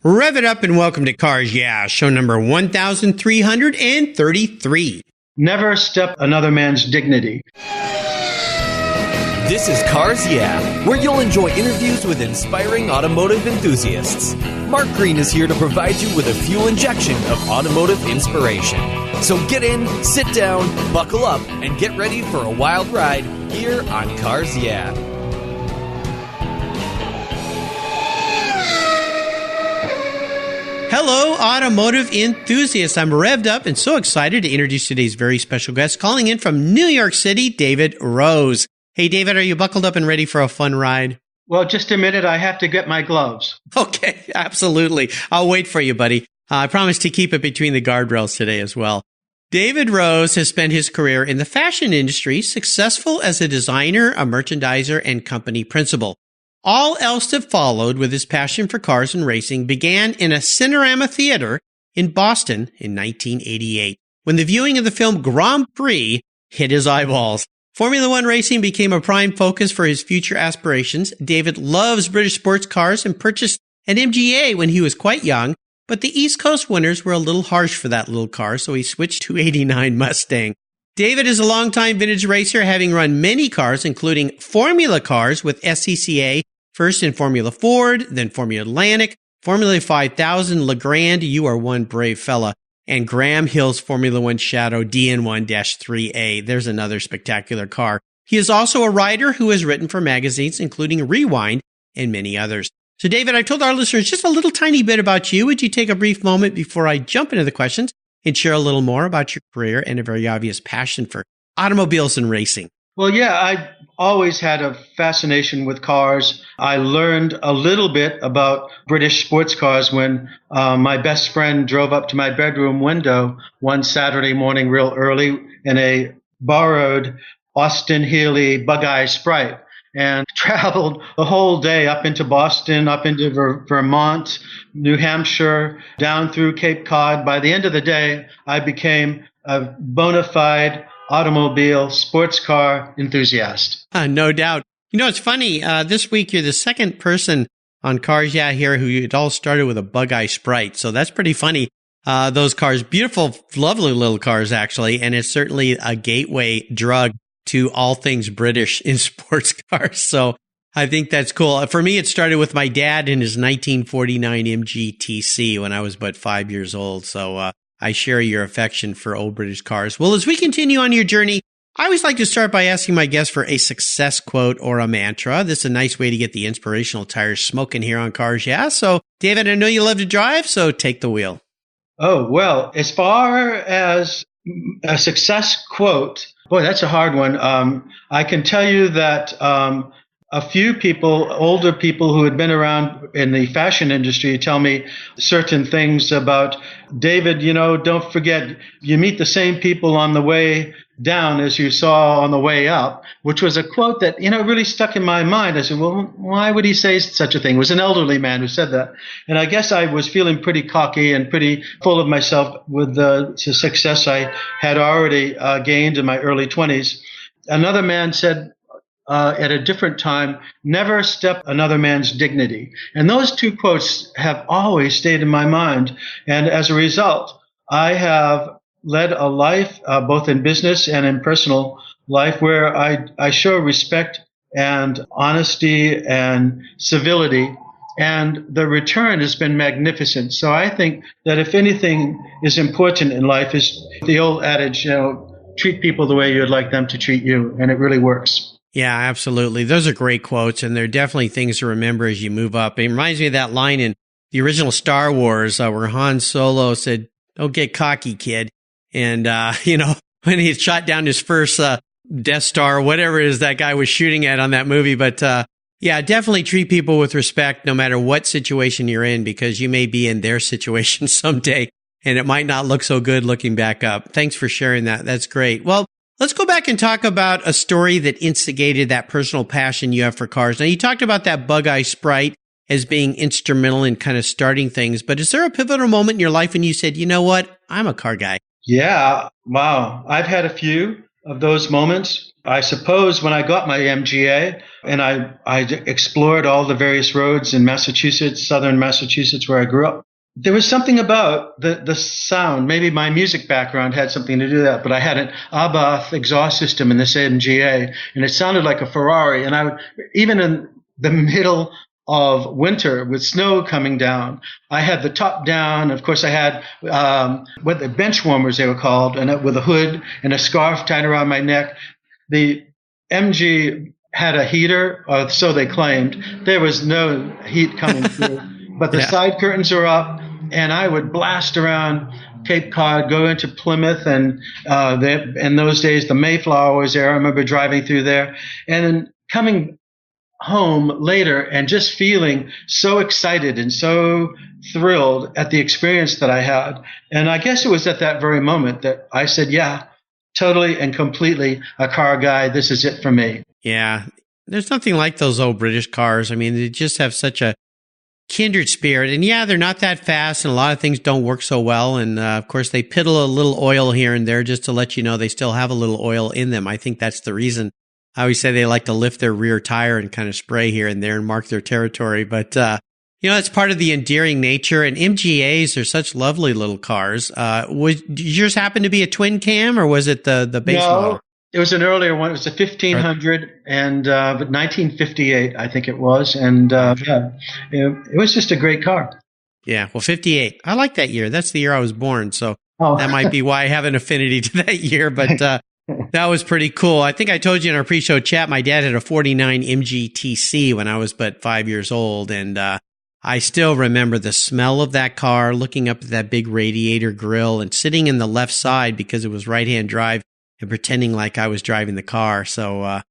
Rev it up and welcome to Cars Yeah, show number 1333. Never step another man's dignity. This is Cars Yeah, where you'll enjoy interviews with inspiring automotive enthusiasts. Mark Green is here to provide you with a fuel injection of automotive inspiration. So get in, sit down, buckle up, and get ready for a wild ride here on Cars Yeah. Hello, automotive enthusiasts. I'm revved up and so excited to introduce today's very special guest, calling in from New York City, David Rose. Hey, David, are you buckled up and ready for a fun ride? Well, just a minute. I have to get my gloves. Okay, absolutely. I'll wait for you, buddy. I promise to keep it between the guardrails today as well. David Rose has spent his career in the fashion industry, successful as a designer, a merchandiser, and company principal. All else that followed with his passion for cars and racing began in a Cinerama theater in Boston in 1988, when the viewing of the film Grand Prix hit his eyeballs. Formula One racing became a prime focus for his future aspirations. David loves British sports cars and purchased an MGA when he was quite young, but the East Coast winters were a little harsh for that little car, so he switched to '89 Mustang. David is a longtime vintage racer, having run many cars, including Formula cars with SCCA, first in Formula Ford, then Formula Atlantic, Formula 5000, Legrand, you are one brave fella, and Graham Hill's Formula One Shadow DN1-3A. There's another spectacular car. He is also a writer who has written for magazines, including Rewind and many others. So, David, I've told our listeners just a little tiny bit about you. Would you take a brief moment before I jump into the questions and share a little more about your career and a very obvious passion for automobiles and racing? Well, yeah, I always had a fascination with cars. I learned a little bit about British sports cars when my best friend drove up to my bedroom window one Saturday morning real early in a borrowed Austin Healey Bug-Eye Sprite and traveled the whole day up into Boston, up into Vermont, New Hampshire, down through Cape Cod. By the end of the day, I became a bona fide automobile sports car enthusiast. No doubt. You know, it's funny. This week, you're the second person on Cars Yeah here who it all started with a Bug-Eye Sprite. So that's pretty funny. Those cars, beautiful, lovely little cars, actually. And it's certainly a gateway drug to all things British in sports cars. So I think that's cool. For me, it started with my dad in his 1949 MGTC when I was but 5 years old. So, I share your affection for old British cars. Well, as we continue on your journey, I always like to start by asking my guests for a success quote or a mantra. This is a nice way to get the inspirational tires smoking here on Cars Yeah. So, David, I know you love to drive, so take the wheel. Oh, well, as far as a success quote, boy, that's a hard one. I can tell you that a few people, older people who had been around in the fashion industry, tell me certain things about, David, you know, don't forget, you meet the same people on the way down as you saw on the way up, which was a quote that, you know, really stuck in my mind. I said, well, why would he say such a thing? It was an elderly man who said that. And I guess I was feeling pretty cocky and pretty full of myself with the success I had already gained in my early 20s. Another man said, at a different time, never step another man's dignity. And those two quotes have always stayed in my mind. And as a result, I have led a life, both in business and in personal life, where I show respect and honesty and civility. And the return has been magnificent. So I think that if anything is important in life is the old adage, you know, treat people the way you'd like them to treat you. And it really works. Yeah, absolutely. Those are great quotes, and they're definitely things to remember as you move up. It reminds me of that line in the original Star Wars where Han Solo said, "Don't get cocky, kid." And, you know, when he shot down his first Death Star, whatever it is that guy was shooting at on that movie. But, yeah, definitely treat people with respect no matter what situation you're in, because you may be in their situation someday, and it might not look so good looking back up. Thanks for sharing that. That's great. Well, let's go back and talk about a story that instigated that personal passion you have for cars. Now, you talked about that Bug-Eye Sprite as being instrumental in kind of starting things, but is there a pivotal moment in your life when you said, you know what, I'm a car guy? Yeah, wow. I've had a few of those moments. I suppose when I got my MGA and I explored all the various roads in Massachusetts, southern Massachusetts, where I grew up, there was something about the sound. Maybe my music background had something to do with that, but I had an Abath exhaust system in this MGA, and it sounded like a Ferrari. And I would, even in the middle of winter with snow coming down, I had the top down. Of course, I had what the bench warmers they were called, and with a hood and a scarf tied around my neck. The MG had a heater, or so they claimed. There was no heat coming through, but the side curtains were up, and I would blast around Cape Cod, go into Plymouth, and in those days the Mayflower was there. I remember driving through there, and then coming home later and just feeling so excited and so thrilled at the experience that I had. And I guess it was at that very moment that I said, yeah, totally and completely a car guy. This is it for me. Yeah. There's nothing like those old British cars. I mean, they just have such a kindred spirit. And yeah, they're not that fast and a lot of things don't work so well. And of course, they piddle a little oil here and there just to let you know they still have a little oil in them. I think that's the reason. I always say they like to lift their rear tire and kind of spray here and there and mark their territory. But, it's part of the endearing nature. And MGAs are such lovely little cars. Did yours happen to be a twin cam or was it the base model? It was an earlier one. It was a 1500 and 1958, I think it was. And it was just a great car. Yeah, well, 58. I like that year. That's the year I was born. So that might be why I have an affinity to that year. But that was pretty cool. I think I told you in our pre-show chat, my dad had a 49 MGTC when I was but 5 years old. And I still remember the smell of that car, looking up at that big radiator grill and sitting in the left side because it was right-hand drive and pretending like I was driving the car. So, I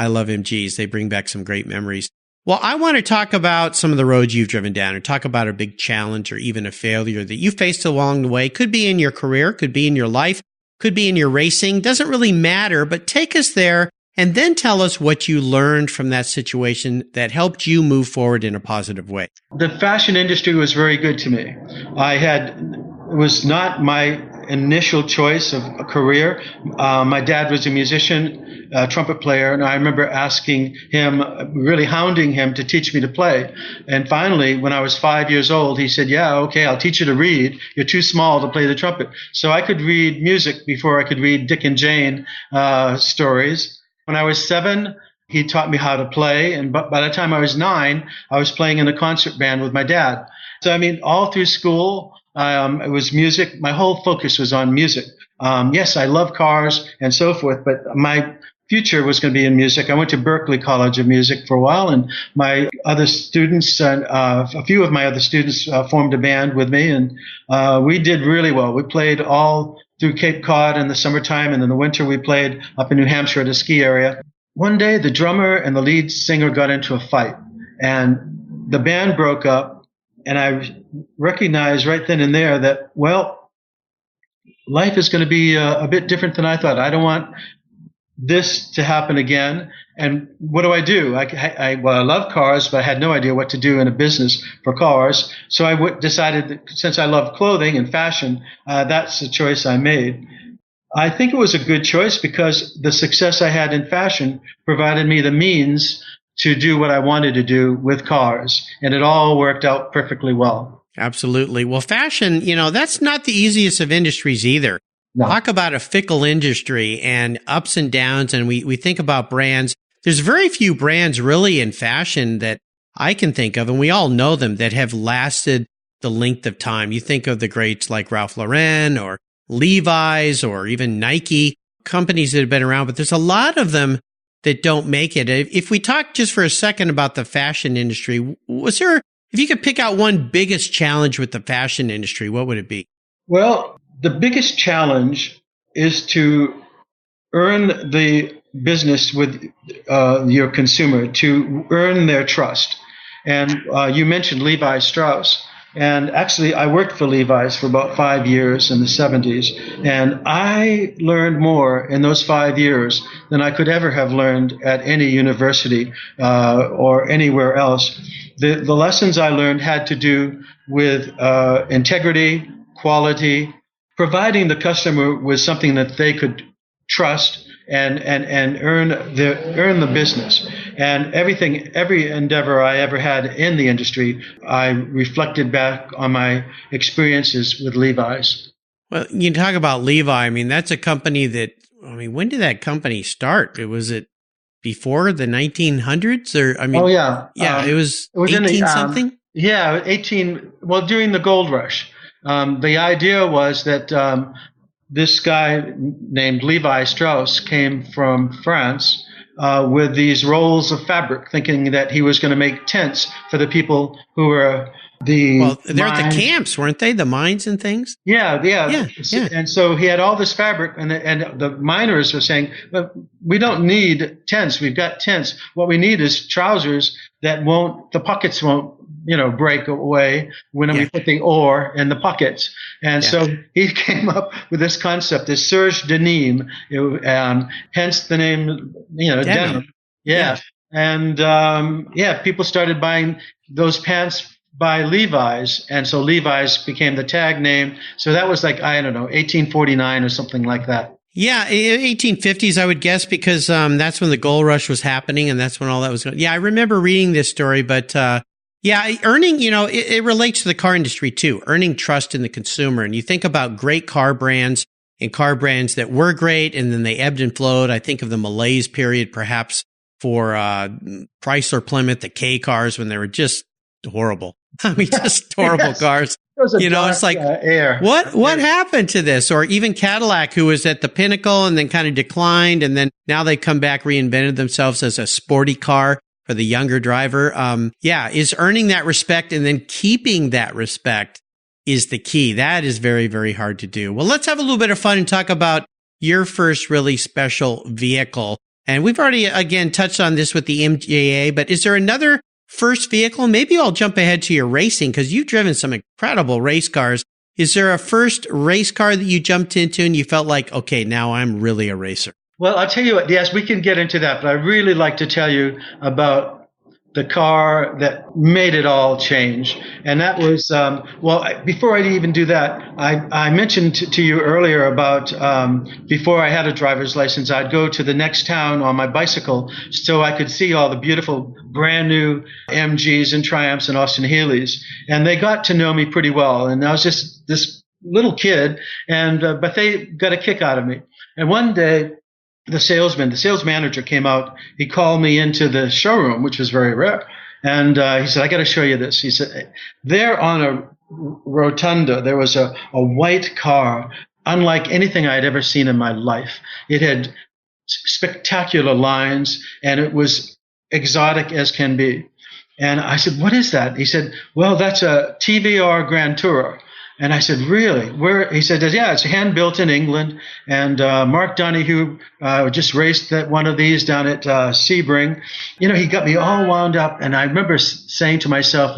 love MGs. They bring back some great memories. Well, I want to talk about some of the roads you've driven down and talk about a big challenge or even a failure that you faced along the way. Could be in your career, could be in your life, could be in your racing. Doesn't really matter, but take us there and then tell us what you learned from that situation that helped you move forward in a positive way. The fashion industry was very good to me. It was not my initial choice of a career. My dad was a musician, trumpet player, and I remember asking him, really hounding him to teach me to play. And finally, when I was 5 years old, he said, yeah, okay, I'll teach you to read. You're too small to play the trumpet. So I could read music before I could read Dick and Jane stories. When I was 7, he taught me how to play. And by the time I was 9, I was playing in a concert band with my dad. So, I mean, all through school, it was music. My whole focus was on music. Yes, I love cars and so forth, but my future was going to be in music. I went to Berklee College of Music for a while, and my other students, a few of my other students formed a band with me, and we did really well. We played all through Cape Cod in the summertime, and in the winter we played up in New Hampshire at a ski area. One day, the drummer and the lead singer got into a fight, and the band broke up, and I recognized right then and there that, well, life is going to be a bit different than I thought. I don't want this to happen again. And what do? I love cars, but I had no idea what to do in a business for cars. So I decided that since I love clothing and fashion, that's the choice I made. I think it was a good choice because the success I had in fashion provided me the means to do what I wanted to do with cars. And it all worked out perfectly well. Absolutely. Well, fashion, that's not the easiest of industries either. No. Talk about a fickle industry and ups and downs. And we think about brands. There's very few brands really in fashion that I can think of, and we all know them, that have lasted the length of time. You think of the greats like Ralph Lauren or Levi's or even Nike, companies that have been around, but there's a lot of them that don't make it. If we talk just for a second about the fashion industry, if you could pick out one biggest challenge with the fashion industry, what would it be? Well, the biggest challenge is to earn the business with your consumer, to earn their trust. And you mentioned Levi Strauss. And actually, I worked for Levi's for about 5 years in the 70s. And I learned more in those 5 years than I could ever have learned at any university or anywhere else. The lessons I learned had to do with integrity, quality, providing the customer with something that they could trust, and earn the business. And every endeavor I ever had in the industry, I reflected back on my experiences with Levi's. Well, you talk about Levi. I mean, that's a company when did that company start? Was it before the 1900s? Or, it was 18 something? Yeah, 18. Well, during the gold rush. The idea was that this guy named Levi Strauss came from France with these rolls of fabric, thinking that he was going to make tents for the people who were they're at the camps, weren't they? The mines and things? Yeah. And so he had all this fabric, and the miners were saying, "But we don't need tents. We've got tents. What we need is trousers that the pockets won't, break away when we put the ore in the pockets." And so he came up with this concept, this serge denim, hence the name, denim. Yeah. And people started buying those pants by Levi's, and so Levi's became the tag name. So that was 1849 or something like that. Yeah, 1850s, I would guess, because that's when the gold rush was happening, and that's when all that was going. Yeah, I remember reading this story, but earning, it relates to the car industry too, earning trust in the consumer. And you think about great car brands and car brands that were great, and then they ebbed and flowed. I think of the malaise period, perhaps, for Chrysler, Plymouth, the K cars, when they were just horrible. I mean, just horrible cars. It's like, what happened to this? Or even Cadillac, who was at the pinnacle and then kind of declined, and then now they come back, reinvented themselves as a sporty car for the younger driver. Is earning that respect and then keeping that respect is the key. That is very, very hard to do. Well, let's have a little bit of fun and talk about your first really special vehicle. And we've already, again, touched on this with the MJA, but is there another first vehicle? Maybe I'll jump ahead to your racing, because you've driven some incredible race cars. Is there a first race car that you jumped into and you felt like, okay, now I'm really a racer? Well, I'll tell you what, yes, we can get into that, but I'd really like to tell you about the car that made it all change. And that was, before I even do that, I mentioned to you earlier about before I had a driver's license, I'd go to the next town on my bicycle so I could see all the beautiful brand new MGs and Triumphs and Austin Healey's. And they got to know me pretty well. And I was just this little kid, but they got a kick out of me. And one day, the sales manager came out. He called me into the showroom, which was very rare. And he said, "I got to show you this." He said, there on a rotunda, there was a white car, unlike anything I had ever seen in my life. It had spectacular lines, and it was exotic as can be. And I said, "What is that?" He said, "Well, that's a TVR Grand Tourer." And I said, "Really? Where?" He said, "Yeah, it's hand built in England." And Mark Donahue just raced one of these down at Sebring. He got me all wound up. And I remember saying to myself,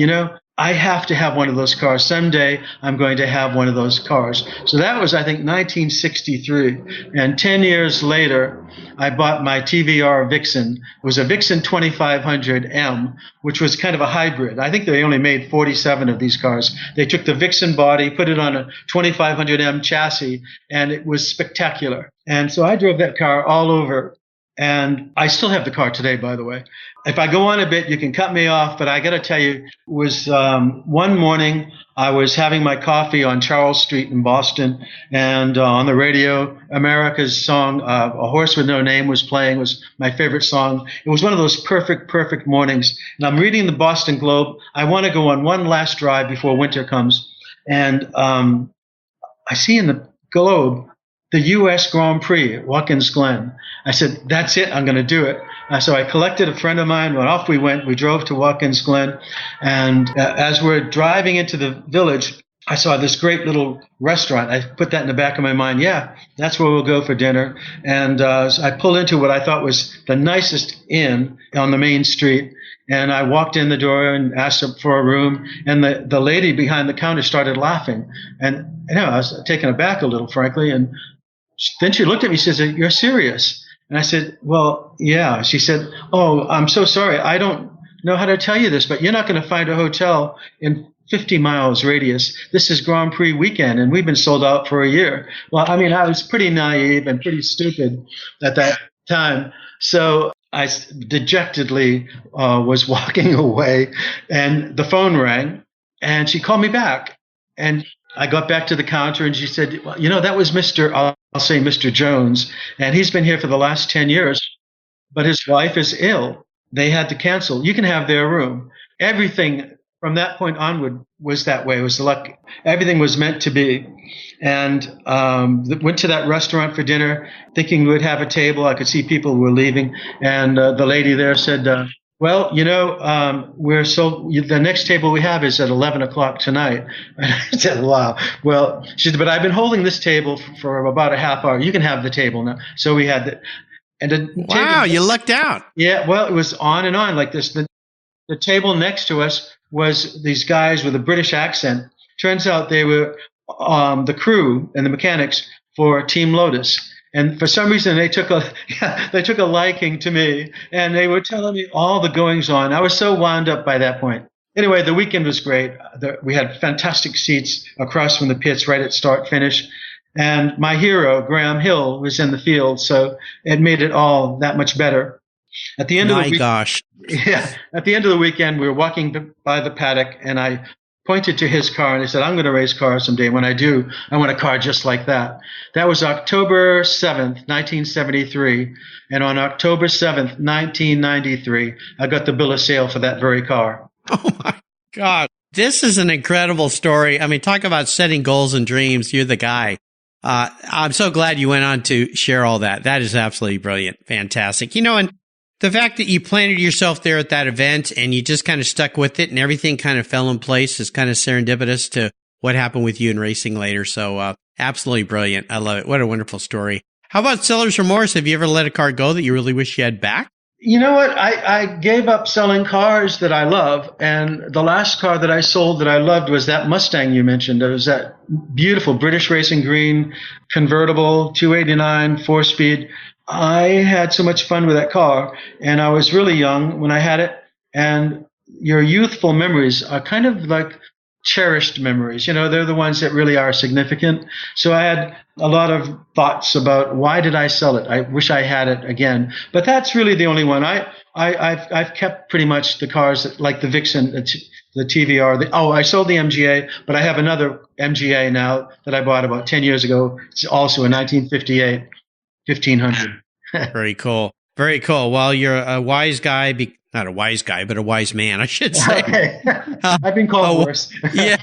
I have to have one of those cars. Someday I'm going to have one of those cars. So that was, I think, 1963. And 10 years later, I bought my TVR Vixen. It was a Vixen 2500M, which was kind of a hybrid. I think they only made 47 of these cars. They took the Vixen body, put it on a 2500M chassis, and it was spectacular. And so I drove that car all over. And I still have the car today, by the way. If I go on a bit, you can cut me off, but I got to tell you, it was one morning I was having my coffee on Charles Street in Boston, and on the radio, America's song, A Horse with No Name, was playing. It was my favorite song. It was one of those perfect mornings. And I'm reading the Boston Globe. I want to go on one last drive before winter comes. And I see in the Globe the U.S. Grand Prix at Watkins Glen. I said, "That's it. I'm going to do it." So I collected a friend of mine, and off we went. We drove to Watkins Glen. And as we're driving into the village, I saw this great little restaurant. I put that in the back of my mind. Yeah, that's where we'll go for dinner. And so I pulled into what I thought was the nicest inn on the main street. And I walked in the door and asked for a room. And the lady behind the counter started laughing. And I was taken aback a little, frankly. And then she looked at me and says, "You're serious?" And I said, "Well, yeah." She said, "Oh, I'm so sorry. I don't know how to tell you this, but you're not going to find a hotel in 50 miles radius. This is Grand Prix weekend, and we've been sold out for a year. Well, I mean, I was pretty naive and pretty stupid at that time. So I dejectedly was walking away, and the phone rang, and she called me back. And I got back to the counter, and she said, well, that was I'll say Mr. Jones, and he's been here for the last 10 years, but his wife is ill. They had to cancel. You can have their room. Everything from that point onward was that way. It was luck. Everything was meant to be. And went to that restaurant for dinner, thinking we would have a table. I could see people were leaving, and the lady there said, well, the next table we have is at 11 o'clock tonight. And I said, wow. Well, she said, but I've been holding this table for about a half hour. You can have the table now. So we had the, and wow, you lucked out. Yeah. Well, it was on and on like this. The table next to us was these guys with a British accent. Turns out they were the crew and the mechanics for Team Lotus. And for some reason, they took a liking to me, and they were telling me all the goings on. I was so wound up by that point. Anyway, the weekend was great. We had fantastic seats across from the pits right at start finish. And my hero, Graham Hill, was in the field, so it made it all that much better. At the end of the weekend, we were walking by the paddock, and I pointed to his car, and I said, I'm going to race cars someday. When I do, I want a car just like that. That was October 7th, 1973. And on October 7th, 1993, I got the bill of sale for that very car. Oh, my God. This is an incredible story. I mean, talk about setting goals and dreams. You're the guy. I'm so glad you went on to share all that. That is absolutely brilliant. Fantastic. And the fact that you planted yourself there at that event and you just kind of stuck with it and everything kind of fell in place is kind of serendipitous to what happened with you in racing later. So absolutely brilliant. I love it. What a wonderful story. How about seller's remorse? Have you ever let a car go that you really wish you had back? You know what? I gave up selling cars that I love. And the last car that I sold that I loved was that Mustang you mentioned. It was that beautiful British Racing Green convertible, 289, 4-speed. I had so much fun with that car, and I was really young when I had it. And your youthful memories are kind of like cherished memories. They're the ones that really are significant. So I had a lot of thoughts about why did I sell it? I wish I had it again. But that's really the only one. I've kept pretty much the cars that, like the Vixen, the TVR. I sold the MGA, but I have another MGA now that I bought about 10 years ago. It's also a 1958. 1500. Very cool. Very cool. Well, you're a wise guy, not a wise guy, but a wise man, I should say. Okay. I've been called worse. Yeah.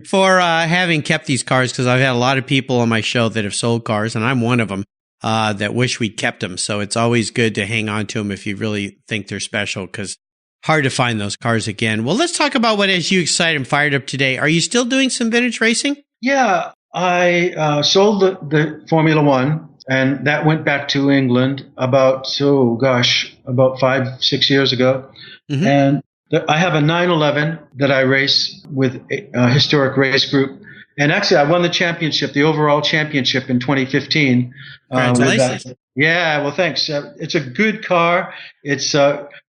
For having kept these cars, because I've had a lot of people on my show that have sold cars, and I'm one of them, that wish we'd kept them. So it's always good to hang on to them if you really think they're special, because hard to find those cars again. Well, let's talk about what has you excited and fired up today. Are you still doing some vintage racing? Yeah. I sold the Formula One. And that went back to England about 5-6 years ago. Mm-hmm. And I have a 911 that I race with a historic race group. And actually, I won the championship, the overall championship in 2015. Congratulations. Yeah, well, thanks. It's a good car. It's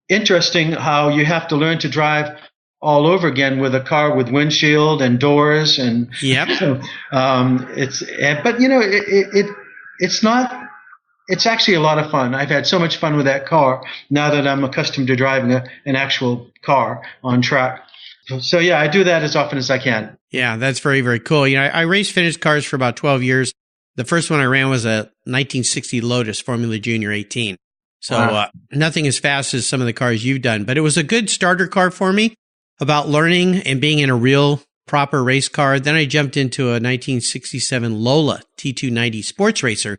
interesting how you have to learn to drive all over again with a car with windshield and doors. And yep. It's actually a lot of fun. I've had so much fun with that car now that I'm accustomed to driving an actual car on track. So yeah, I do that as often as I can. Yeah, that's very, very cool. I raced vintage cars for about 12 years. The first one I ran was a 1960 Lotus Formula Junior 18. So wow. Nothing as fast as some of the cars you've done, but it was a good starter car for me about learning and being in a real proper race car. Then I jumped into a 1967 Lola T290 sports racer.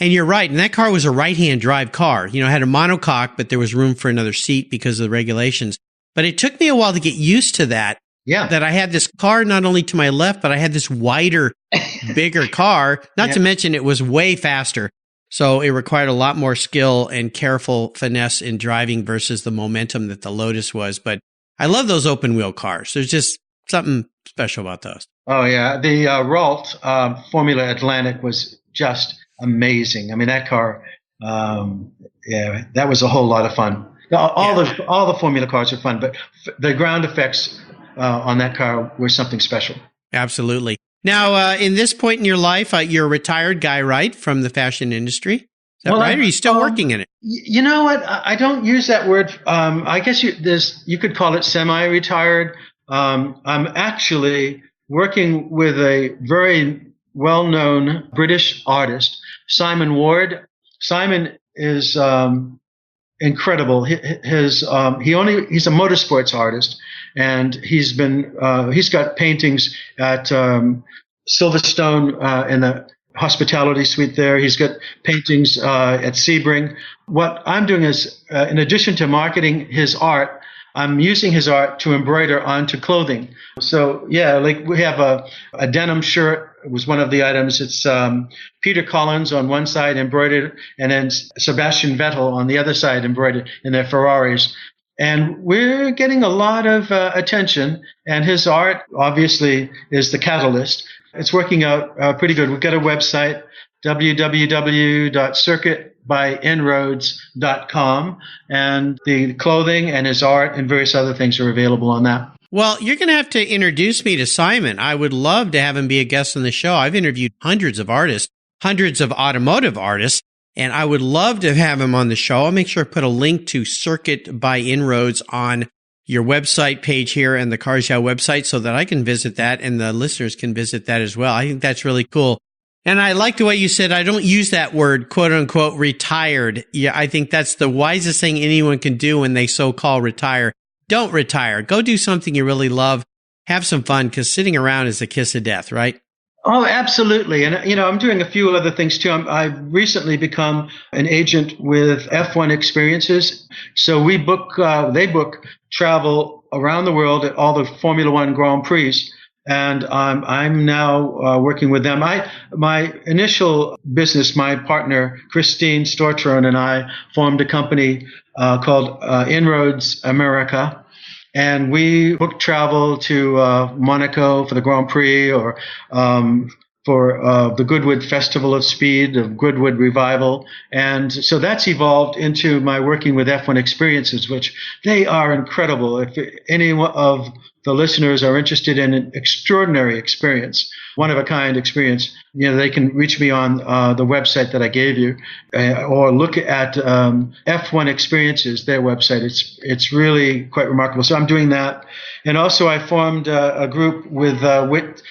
And you're right. And that car was a right-hand drive car. It had a monocoque, but there was room for another seat because of the regulations. But it took me a while to get used to that. Yeah. That I had this car not only to my left, but I had this wider, bigger car. Not to mention it was way faster. So it required a lot more skill and careful finesse in driving versus the momentum that the Lotus was. But I love those open wheel cars. There's just something special about those. Oh, yeah. The Ralt Formula Atlantic was just amazing. I mean, that car, that was a whole lot of fun. All the Formula cars are fun, but the ground effects on that car was something special. Absolutely. Now, in this point in your life, you're a retired guy, right, from the fashion industry? Is that right? Or are you still working in it? You know what? I don't use that word. I guess you could call it semi-retired. I'm actually working with a very well-known British artist, Simon Ward. Simon is incredible. He's a motorsports artist, and he's got paintings at Silverstone in the hospitality suite there. He's got paintings at Sebring. What I'm doing is, in addition to marketing his art, I'm using his art to embroider onto clothing. So yeah, like we have a denim shirt. It was one of the items. It's Peter Collins on one side embroidered, and then Sebastian Vettel on the other side embroidered in their Ferraris. And we're getting a lot of attention, and his art obviously is the catalyst. It's working out pretty good. We've got a website, www.circuitbyinroads.com, and the clothing and his art and various other things are available on that. Well, you're going to have to introduce me to Simon. I would love to have him be a guest on the show. I've interviewed hundreds of artists, hundreds of automotive artists, and I would love to have him on the show. I'll make sure to put a link to Circuit by Inroads on your website page here and the Cars Yeah website so that I can visit that and the listeners can visit that as well. I think that's really cool. And I like the way you said, I don't use that word, quote unquote, retired. Yeah, I think that's the wisest thing anyone can do when they so-called retire. Don't retire. Go do something you really love. Have some fun, because sitting around is a kiss of death, right? Oh, absolutely. And, I'm doing a few other things too. I've recently become an agent with F1 Experiences. So they book travel around the world at all the Formula One Grand Prix. And I'm now working with them. My initial business, my partner, Christine Stortron, and I formed a company called Inroads America. And we book travel to Monaco for the Grand Prix, or for the Goodwood Festival of Speed, of Goodwood Revival. And so that's evolved into my working with F1 Experiences, which they are incredible. If any of the listeners are interested in an extraordinary experience, one-of-a-kind experience, they can reach me on the website that I gave you, or look at F1 Experiences, their website. It's really quite remarkable. So I'm doing that. And also I formed a group with Whit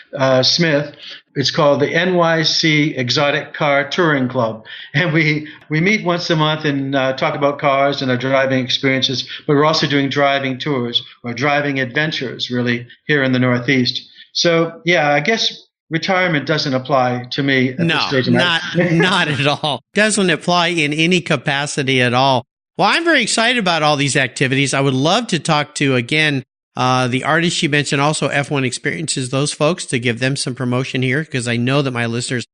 Smith. It's called the NYC Exotic Car Touring Club. And we meet once a month and talk about cars and our driving experiences, but we're also doing driving tours or driving adventures, really, here in the Northeast. So, yeah, I guess retirement doesn't apply to me at this stage of my life. Not at all. Doesn't apply in any capacity at all. Well, I'm very excited about all these activities. I would love to talk to, again, the artists you mentioned, also F1 Experiences, those folks, to give them some promotion here, because I know that my listeners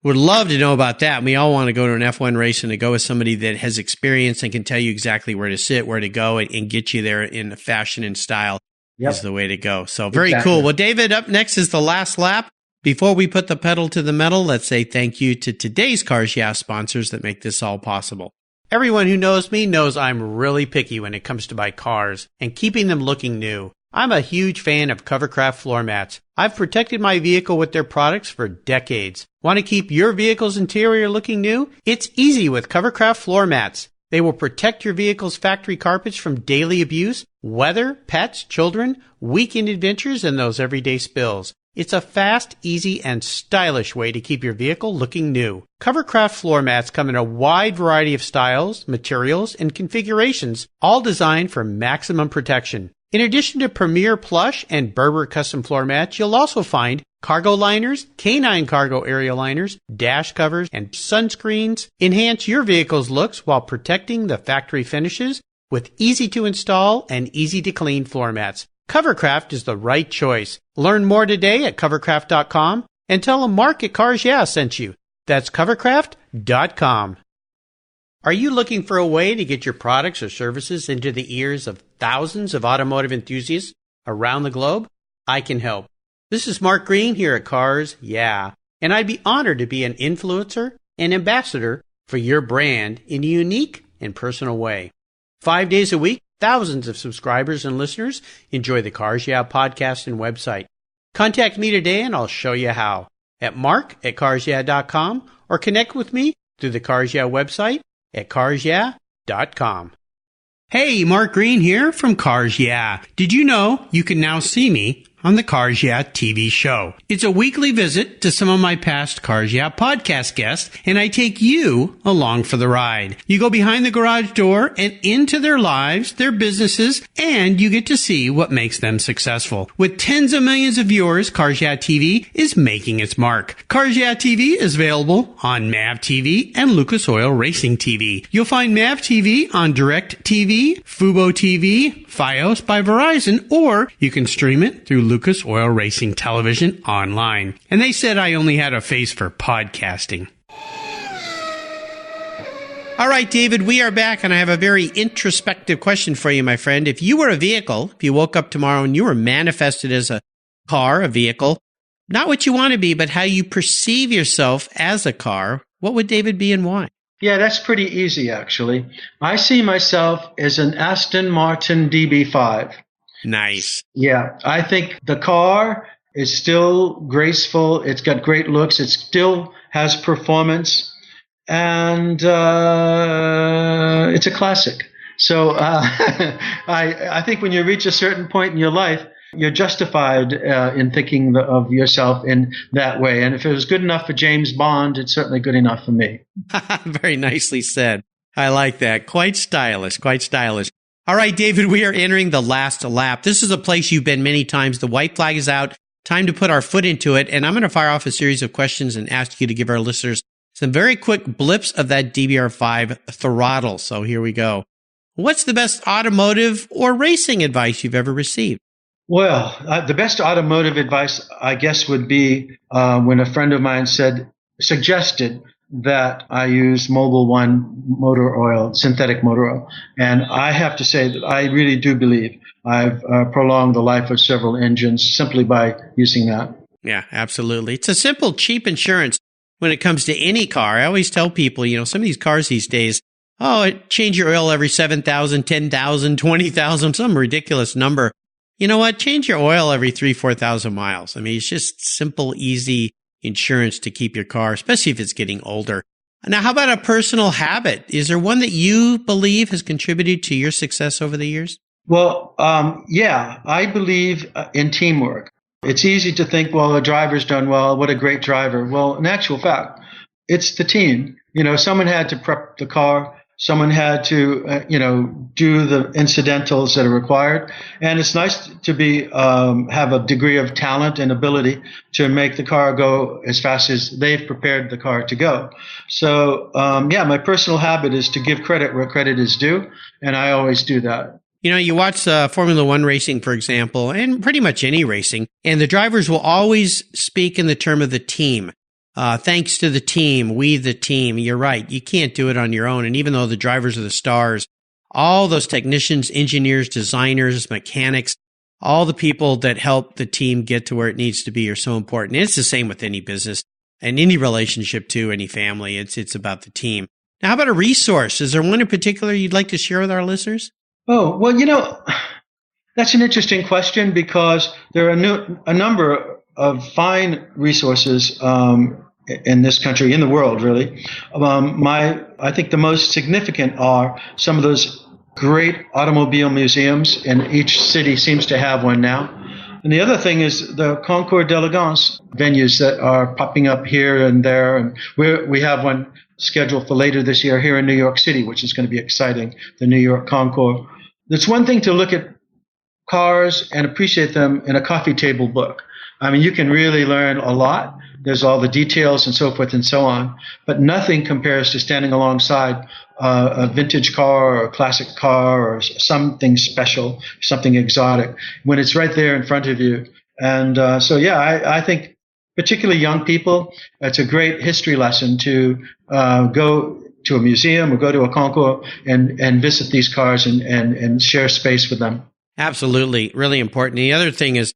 would love to know about that. We all want to go to an F1 race and to go with somebody that has experience and can tell you exactly where to sit, where to go, and get you there in fashion and style. Yep. Is the way to go. So very cool. Well, David, up next is the last lap. Before we put the pedal to the metal, let's say thank you to today's Cars Yeah sponsors that make this all possible. Everyone who knows me knows I'm really picky when it comes to my cars and keeping them looking new. I'm a huge fan of Covercraft floor mats. I've protected my vehicle with their products for decades. Want to keep your vehicle's interior looking new? It's easy with Covercraft floor mats. They will protect your vehicle's factory carpets from daily abuse, weather, pets, children, weekend adventures, and those everyday spills. It's a fast, easy, and stylish way to keep your vehicle looking new. Covercraft floor mats come in a wide variety of styles, materials, and configurations, all designed for maximum protection. In addition to Premier Plush and Berber custom floor mats, you'll also find cargo liners, canine cargo area liners, dash covers, and sunscreens. Enhance your vehicle's looks while protecting the factory finishes with easy-to-install and easy-to-clean floor mats. Covercraft is the right choice. Learn more today at covercraft.com and tell them Mark at Cars Yeah sent you. That's covercraft.com. Are you looking for a way to get your products or services into the ears of thousands of automotive enthusiasts around the globe? I can help. This is Mark Green here at Cars Yeah, and I'd be honored to be an influencer and ambassador for your brand in a unique and personal way. 5 days a week, thousands of subscribers and listeners enjoy the Cars Yeah podcast and website. Contact me today and I'll show you how at mark@carsyeah.com or connect with me through the Cars Yeah website at carsyeah.com. Hey, Mark Green here from Cars Yeah. Did you know you can now see me on the Cars Yeah TV show? It's a weekly visit to some of my past Cars Yeah podcast guests, and I take you along for the ride. You go behind the garage door and into their lives, their businesses, and you get to see what makes them successful. With tens of millions of viewers, Cars Yeah TV is making its mark. Cars Yeah TV is available on MAV TV and Lucas Oil Racing TV. You'll find MAV TV on Direct TV, Fubo TV, Fios by Verizon, or you can stream it through Lucas Oil Racing Television online. And they said I only had a face for podcasting. All right, David, we are back, and I have a very introspective question for you, my friend. If you were a vehicle, if you woke up tomorrow and you were manifested as a car, a vehicle, not what you want to be, but how you perceive yourself as a car, what would David be and why? Yeah, that's pretty easy, actually. I see myself as an Aston Martin DB5. Nice. Yeah, I think the car is still graceful. It's got great looks. It still has performance. And it's a classic. So I think when you reach a certain point in your life, you're justified in thinking of yourself in that way. And if it was good enough for James Bond, it's certainly good enough for me. Very nicely said. I like that. Quite stylish, quite stylish. All right, David, we are entering the last lap. This is a place you've been many times. The white flag is out. Time to put our foot into it. And I'm going to fire off a series of questions and ask you to give our listeners some very quick blips of that DBR5 throttle. So here we go. What's the best automotive or racing advice you've ever received? Well, the best automotive advice, I guess, would be when a friend of mine suggested that I use Mobil 1 motor oil, synthetic motor oil. And I have to say that I really do believe I've prolonged the life of several engines simply by using that. Yeah, absolutely. It's a simple, cheap insurance when it comes to any car. I always tell people, some of these cars these days, change your oil every 7,000, 10,000, 20,000, some ridiculous number. You know what? Change your oil every 3,000, 4,000 miles. I mean, it's just simple, easy insurance to keep your car, especially if it's getting older. Now, how about a personal habit? Is there one that you believe has contributed to your success over the years? Well, yeah, I believe in teamwork. It's easy to think, well, the driver's done well. What a great driver. Well, in actual fact, it's the team. Someone had to prep the car. Someone had to, do the incidentals that are required. And it's nice to have a degree of talent and ability to make the car go as fast as they've prepared the car to go. So, my personal habit is to give credit where credit is due. And I always do that. You watch Formula One racing, for example, and pretty much any racing, and the drivers will always speak in the term of the team. Thanks to the team, we the team. You're right. You can't do it on your own. And even though the drivers are the stars, all those technicians, engineers, designers, mechanics, all the people that help the team get to where it needs to be are so important. And it's the same with any business and any relationship too, any family. It's about the team. Now, how about a resource? Is there one in particular you'd like to share with our listeners? Oh, well, that's an interesting question because there are a number of fine resources in this country, in the world, really. I think the most significant are some of those great automobile museums, and each city seems to have one now. And the other thing is the Concours d'Elegance venues that are popping up here and there. And we have one scheduled for later this year here in New York City, which is going to be exciting, the New York Concours. It's one thing to look at cars and appreciate them in a coffee table book. I mean, you can really learn a lot. There's all the details and so forth and so on. But nothing compares to standing alongside a vintage car or a classic car or something special, something exotic, when it's right there in front of you. And I think particularly young people, it's a great history lesson to go to a museum or go to a concours and visit these cars and share space with them. Absolutely. Really important. The other thing is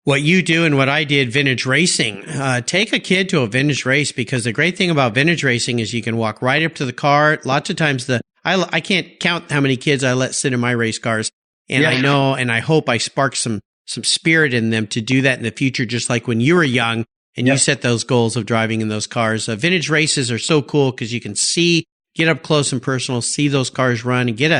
what you do and what I did, vintage racing. Take a kid to a vintage race, because the great thing about vintage racing is you can walk right up to the car. Lots of times the I can't count how many kids I let sit in my race cars. And I know, and I hope I spark some spirit in them to do that in the future, just like when you were young and you set those goals of driving in those cars. Vintage races are so cool because you can get up close and personal, see those cars run, and get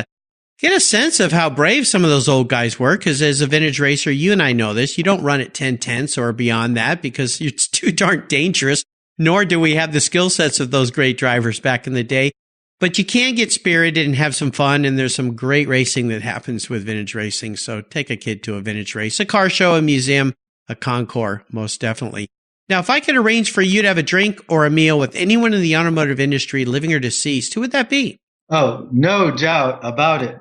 a sense of how brave some of those old guys were. Because as a vintage racer, you and I know this, you don't run at 10/10 or beyond that because it's too darn dangerous, nor do we have the skill sets of those great drivers back in the day. But you can get spirited and have some fun, and there's some great racing that happens with vintage racing. So take a kid to a vintage race, a car show, a museum, a concours, most definitely. Now, if I could arrange for you to have a drink or a meal with anyone in the automotive industry, living or deceased, who would that be? Oh, no doubt about it.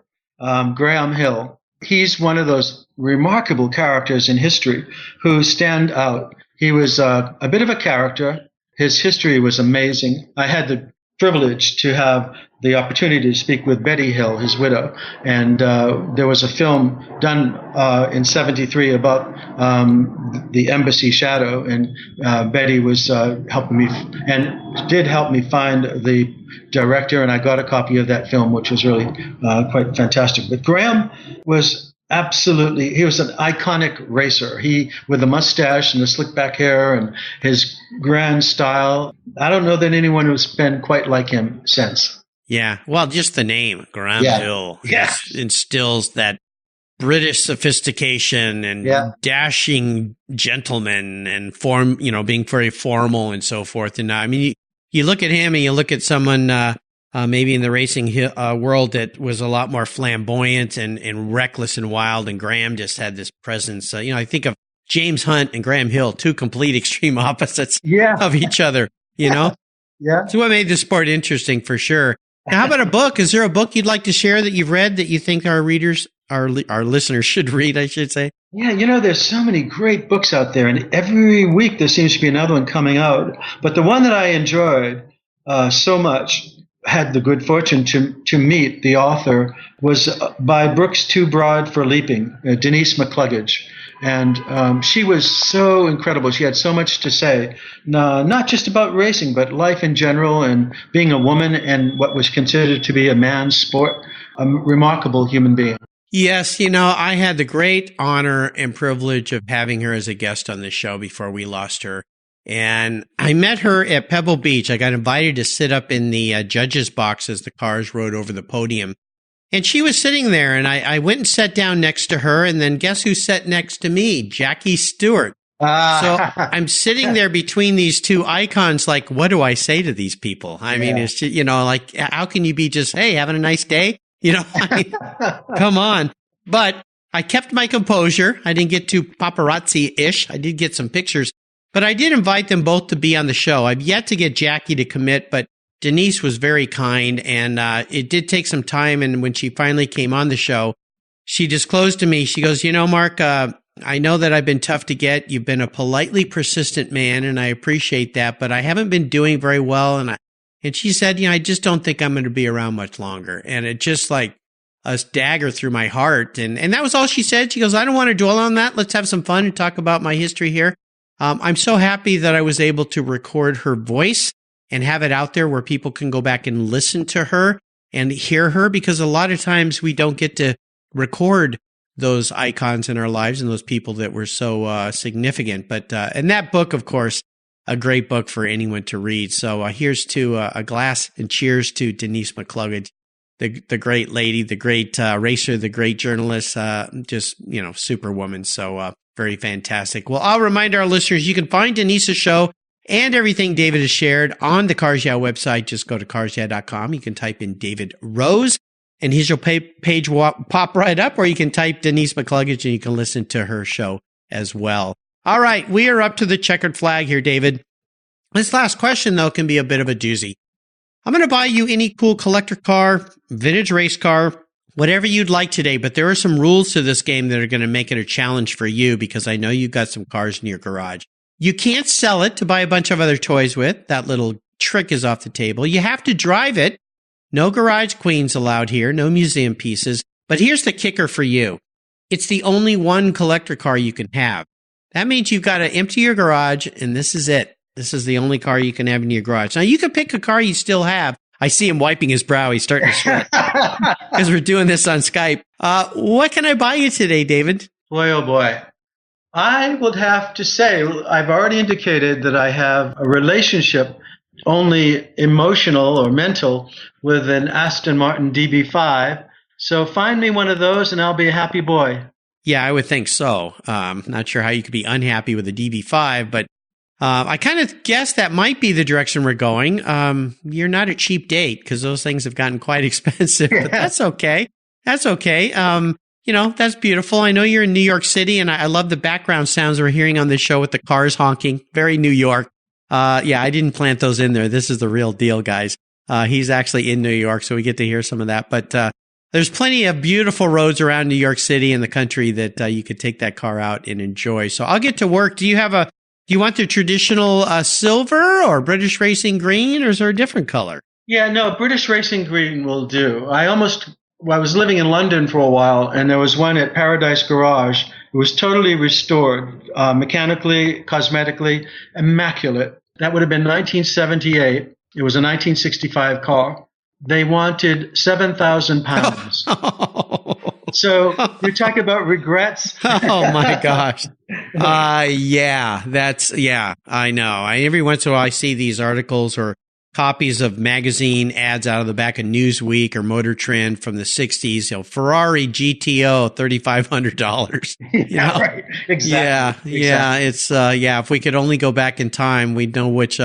Graham Hill. He's one of those remarkable characters in history who stand out. He was a bit of a character. His history was amazing. I had the privilege to have the opportunity to speak with Betty Hill, his widow, and there was a film done in '73 about the Embassy Shadow, and Betty was helping me and did help me find the director, and I got a copy of that film, which was really quite fantastic. But Graham was he was an iconic racer. He, with the mustache and the slick back hair and his grand style, I don't know that anyone who's been quite like him since. Yeah, well, just the name, Graham Hill, instills that British sophistication and dashing gentleman and being very formal and so forth. And I mean, you look at him and you look at someone maybe in the racing world that was a lot more flamboyant and reckless and wild, and Graham just had this presence. I think of James Hunt and Graham Hill, two complete extreme opposites of each other, Yeah. So what made the sport interesting for sure. Now, how about a book? Is there a book you'd like to share that you've read that you think our readers, our listeners should read, I should say? Yeah, there's so many great books out there, and every week there seems to be another one coming out. But the one that I enjoyed so much, had the good fortune to meet the author, was by Brooks Too Broad for Leaping, Denise McCluggage. And she was so incredible. She had so much to say, not just about racing, but life in general and being a woman and what was considered to be a man's sport. A remarkable human being. Yes, I had the great honor and privilege of having her as a guest on the show before we lost her. And I met her at Pebble Beach. I got invited to sit up in the judges' box as the cars rode over the podium. And she was sitting there, and I went and sat down next to her, and then guess who sat next to me? Jackie Stewart. So I'm sitting there between these two icons, like, what do I say to these people? I mean, it's just, like, how can you be just, hey, having a nice day? Come on. But I kept my composure. I didn't get too paparazzi-ish. I did get some pictures. But I did invite them both to be on the show. I've yet to get Jackie to commit, but Denise was very kind, and it did take some time. And when she finally came on the show, she disclosed to me, she goes, Mark, I know that I've been tough to get. You've been a politely persistent man, and I appreciate that, but I haven't been doing very well. And she said, I just don't think I'm going to be around much longer. And it just like a dagger through my heart. And that was all she said. She goes, I don't want to dwell on that. Let's have some fun and talk about my history here. I'm so happy that I was able to record her voice and have it out there where people can go back and listen to her and hear her, because a lot of times we don't get to record those icons in our lives and those people that were so significant. But and that book, of course, a great book for anyone to read. So here's to a glass and cheers to Denise McCluggage, the great lady, the great racer, the great journalist, just, superwoman. So very fantastic. Well, I'll remind our listeners, you can find Denise's show and everything David has shared on the Cars Yeah website. Just go to carsyeah.com. You can type in David Rose, and his page will pop right up, or you can type Denise McCluggage and you can listen to her show as well. All right, we are up to the checkered flag here, David. This last question, though, can be a bit of a doozy. I'm going to buy you any cool collector car, vintage race car, whatever you'd like today, but there are some rules to this game that are going to make it a challenge for you, because I know you've got some cars in your garage. You can't sell it to buy a bunch of other toys with. That little trick is off the table. You have to drive it. No garage queens allowed here, no museum pieces. But here's the kicker for you. It's the only one collector car you can have. That means you've got to empty your garage, and this is it. This is the only car you can have in your garage. Now, you can pick a car you still have. I see him wiping his brow. He's starting to sweat because we're doing this on Skype. What can I buy you today, David? Boy, oh boy. I would have to say, I've already indicated that I have a relationship, only emotional or mental, with an Aston Martin DB5. So find me one of those and I'll be a happy boy. Yeah, I would think so. Not sure how you could be unhappy with a DB5, but I kind of guess that might be the direction we're going. You're not a cheap date because those things have gotten quite expensive, but that's okay. That's okay. That's beautiful. I know you're in New York City, and I love the background sounds we're hearing on this show with the cars honking. Very New York. I didn't plant those in there. This is the real deal, guys. He's actually in New York, so we get to hear some of that. But there's plenty of beautiful roads around New York City and the country that you could take that car out and enjoy. So I'll get to work. Do you want the traditional silver or British Racing Green, or is there a different color? Yeah, no, British Racing Green will do. I was living in London for a while, and there was one at Paradise Garage. It was totally restored, mechanically, cosmetically, immaculate. That would have been 1978. It was a 1965 car. They wanted 7,000 pounds. So you're talking about regrets. Oh my gosh. I know. Every once in a while I see these articles or copies of magazine ads out of the back of Newsweek or Motor Trend from the 60s, Ferrari GTO, $3,500. Yeah, right. Exactly. Yeah. It's, if we could only go back in time, we'd know which,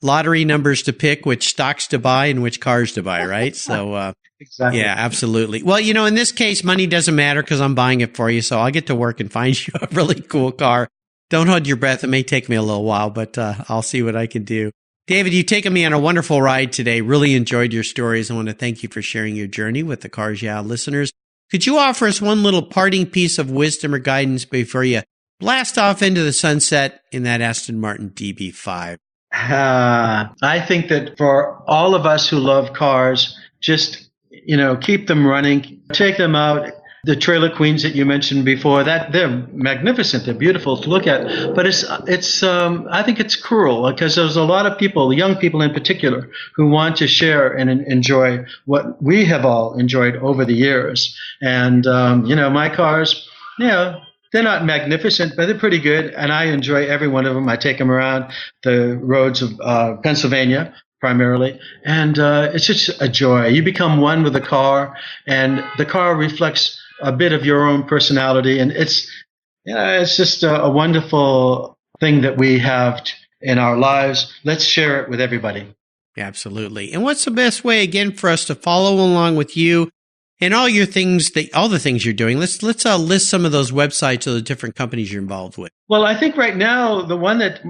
lottery numbers to pick, which stocks to buy and which cars to buy, right? So, exactly. Yeah, absolutely. Well, in this case, money doesn't matter because I'm buying it for you. So I'll get to work and find you a really cool car. Don't hold your breath. It may take me a little while, but I'll see what I can do. David, you've taken me on a wonderful ride today. Really enjoyed your stories. I want to thank you for sharing your journey with the Cars Yeah listeners. Could you offer us one little parting piece of wisdom or guidance before you blast off into the sunset in that Aston Martin DB5? I think that for all of us who love cars, just, keep them running, take them out. The trailer queens that you mentioned before, that they're magnificent. They're beautiful to look at, but I think it's cruel because there's a lot of people, young people in particular, who want to share and enjoy what we have all enjoyed over the years. And, my cars, they're not magnificent, but they're pretty good. And I enjoy every one of them. I take them around the roads of Pennsylvania primarily. And it's just a joy. You become one with the car, and the car reflects a bit of your own personality. And it's just a wonderful thing that we have in our lives. Let's share it with everybody. Absolutely. And what's the best way, again, for us to follow along with you and all the things you're doing? Let's list some of those websites of the different companies you're involved with. Well, I think right now the one that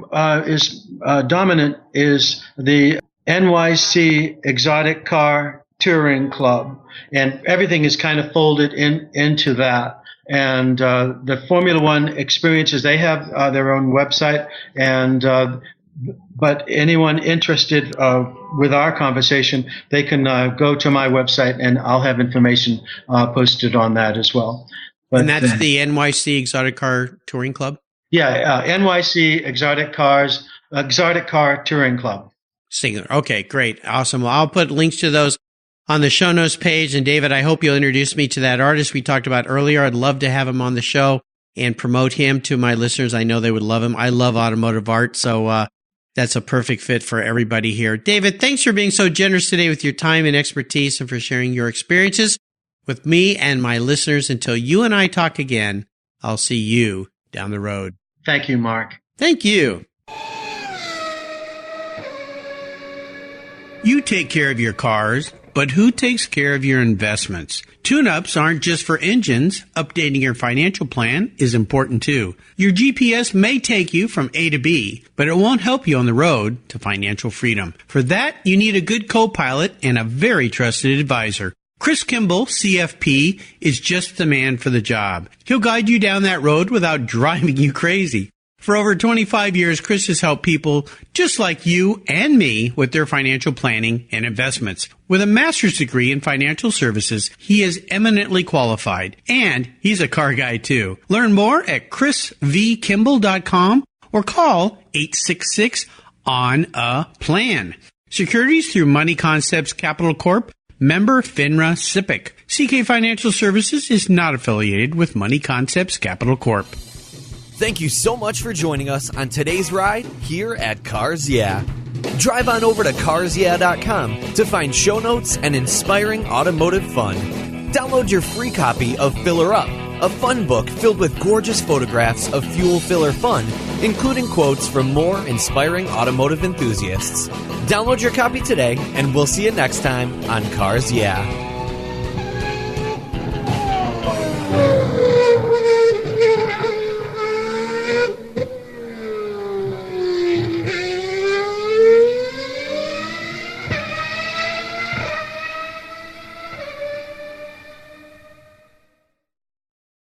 is dominant is the NYC Exotic Car Touring Club, and everything is kind of folded into that. And the Formula One experiences, they have their own website, and but anyone interested with our conversation, they can go to my website, and I'll have information posted on that as well. But, and that's the NYC Exotic Car Touring Club? Yeah, NYC Exotic Car Touring Club. Singular. Okay, great. Awesome. Well, I'll put links to those on the show notes page. And David, I hope you'll introduce me to that artist we talked about earlier. I'd love to have him on the show and promote him to my listeners. I know they would love him. I love automotive art. So that's a perfect fit for everybody here. David, thanks for being so generous today with your time and expertise and for sharing your experiences with me and my listeners. Until you and I talk again, I'll see you down the road. Thank you, Mark. Thank you. You take care of your cars, but who takes care of your investments? Tune-ups aren't just for engines. Updating your financial plan is important too. Your GPS may take you from A to B, but it won't help you on the road to financial freedom. For that, you need a good co-pilot and a very trusted advisor. Chris Kimball, CFP, is just the man for the job. He'll guide you down that road without driving you crazy. For over 25 years, Chris has helped people just like you and me with their financial planning and investments. With a master's degree in financial services, he is eminently qualified, and he's a car guy too. Learn more at chrisvkimball.com or call 866-ON-A-PLAN. Securities through Money Concepts Capital Corp. Member FINRA SIPC. CK Financial Services is not affiliated with Money Concepts Capital Corp. Thank you so much for joining us on today's ride here at Cars Yeah. Drive on over to carsyeah.com to find show notes and inspiring automotive fun. Download your free copy of Filler Up, a fun book filled with gorgeous photographs of fuel filler fun, including quotes from more inspiring automotive enthusiasts. Download your copy today, and we'll see you next time on Cars Yeah.